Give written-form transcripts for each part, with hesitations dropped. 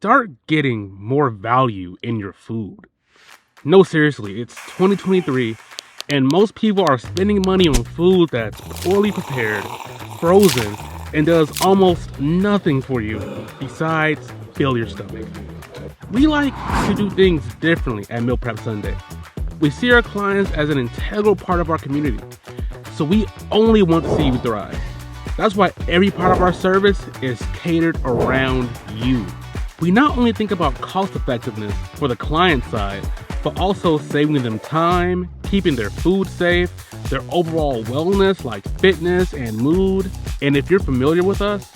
start getting more value in your food. No, seriously, it's 2023 and most people are spending money on food that's poorly prepared, frozen, and does almost nothing for you besides fill your stomach. We like to do things differently at Meal Prep Sunday. We see our clients as an integral part of our community, so we only want to see you thrive. That's why every part of our service is catered around you. We not only think about cost effectiveness for the client side, but also saving them time, keeping their food safe, their overall wellness like fitness and mood. And if you're familiar with us,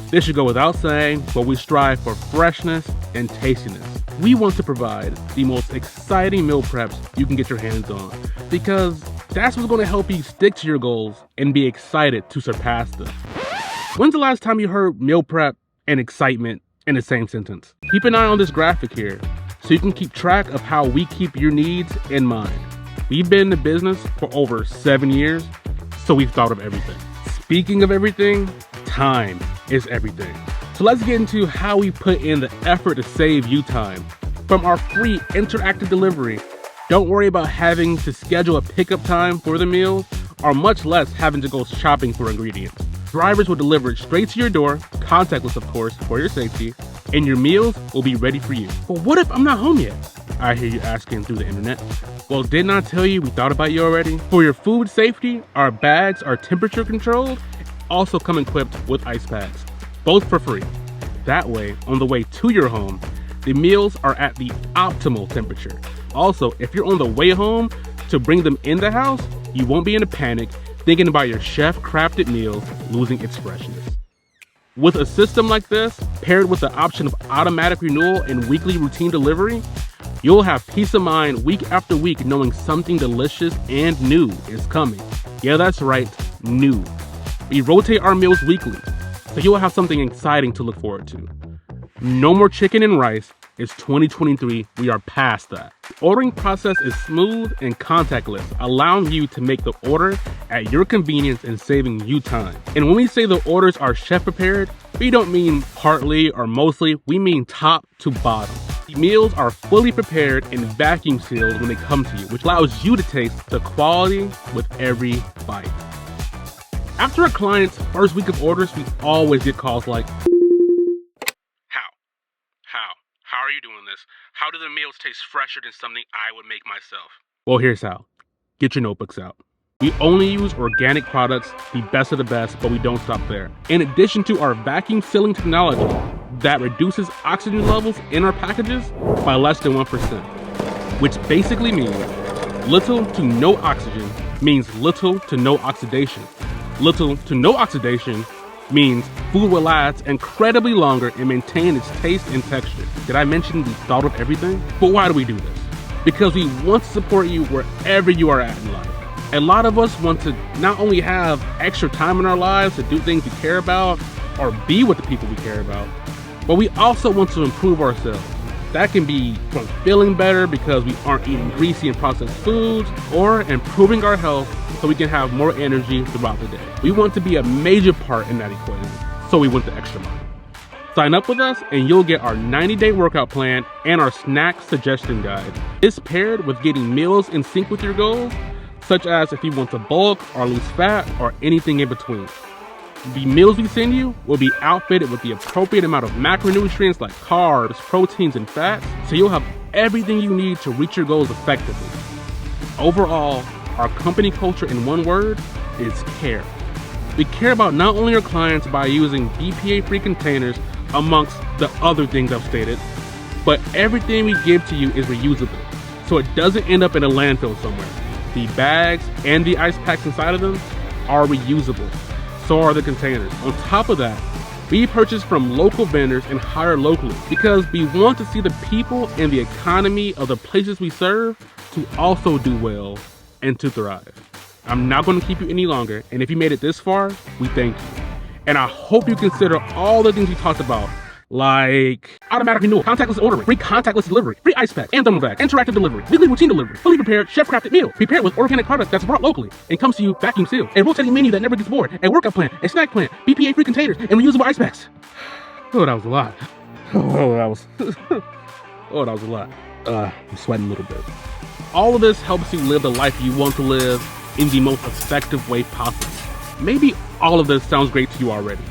this should go without saying, but we strive for freshness and tastiness. We want to provide the most exciting meal preps you can get your hands on, because that's what's going to help you stick to your goals and be excited to surpass them. When's the last time you heard meal prep and excitement in the same sentence? Keep an eye on this graphic here so you can keep track of how we keep your needs in mind. We've been in the business for over 7 years, so we've thought of everything. Speaking of everything, time is everything. So let's get into how we put in the effort to save you time. From our free interactive delivery, don't worry about having to schedule a pickup time for the meals, or much less having to go shopping for ingredients. Drivers will deliver it straight to your door, contactless of course, for your safety, and your meals will be ready for you. But what if I'm not home yet? I hear you asking through the internet. Well, didn't I tell you we thought about you already? For your food safety, our bags are temperature controlled, also come equipped with ice packs, both for free. That way, on the way to your home, the meals are at the optimal temperature. Also, if you're on the way home to bring them in the house, you won't be in a panic thinking about your chef-crafted meal losing its freshness. With a system like this, paired with the option of automatic renewal and weekly routine delivery, you'll have peace of mind week after week knowing something delicious and new is coming. Yeah, that's right, new. We rotate our meals weekly, so you'll have something exciting to look forward to. No more chicken and rice. It's 2023, we are past that. The ordering process is smooth and contactless, allowing you to make the order at your convenience and saving you time. And when we say the orders are chef prepared, we don't mean partly or mostly, we mean top to bottom. The meals are fully prepared and vacuum sealed when they come to you, which allows you to taste the quality with every bite. After a client's first week of orders, we always get calls like, How are you doing this? How do the meals taste fresher than something I would make myself? Well, here's how. Get your notebooks out. We only use organic products, the best of the best, but we don't stop there. In addition to our vacuum sealing technology that reduces oxygen levels in our packages by less than 1%, which basically means little to no oxygen means little to no oxidation. Little to no oxidation means food will last incredibly longer and maintain its taste and texture. Did I mention we thought of everything? But why do we do this? Because we want to support you wherever you are at in life. A lot of us want to not only have extra time in our lives to do things we care about or be with the people we care about, but we also want to improve ourselves. That can be from feeling better because we aren't eating greasy and processed foods, or improving our health so we can have more energy throughout the day. We want to be a major part in that equation, so we went the extra mile. Sign up with us and you'll get our 90-day workout plan and our snack suggestion guide. It's paired with getting meals in sync with your goals, such as if you want to bulk or lose fat or anything in between. The meals we send you will be outfitted with the appropriate amount of macronutrients like carbs, proteins, and fats, so you'll have everything you need to reach your goals effectively. Overall, our company culture in one word is care. We care about not only our clients by using BPA-free containers amongst the other things I've stated, but everything we give to you is reusable, so it doesn't end up in a landfill somewhere. The bags and the ice packs inside of them are reusable. So are the containers. On top of that, we purchase from local vendors and hire locally because we want to see the people and the economy of the places we serve to also do well and to thrive. I'm not going to keep you any longer, and if you made it this far, we thank you. And I hope you consider all the things we talked about, like automatic renewal, contactless ordering, free contactless delivery, free ice pack and thermal bag, interactive delivery, weekly routine delivery, fully prepared, chef-crafted meal, prepared with organic products that's brought locally and comes to you vacuum sealed, a rotating menu that never gets bored, a workout plan, a snack plan, BPA-free containers, and reusable ice packs. Oh, that was a lot. Oh, that was oh, that was a lot. I'm sweating a little bit. All of this helps you live the life you want to live in the most effective way possible. Maybe all of this sounds great to you already,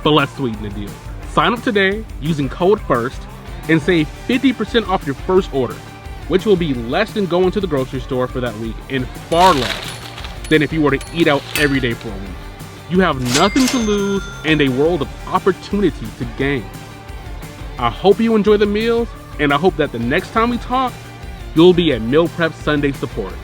but let's sweeten the deal. Sign up today using code FIRST and save 50% off your first order, which will be less than going to the grocery store for that week and far less than if you were to eat out every day for a week. You have nothing to lose and a world of opportunity to gain. I hope you enjoy the meals, and I hope that the next time we talk, you'll be a Meal Prep Sunday supporter.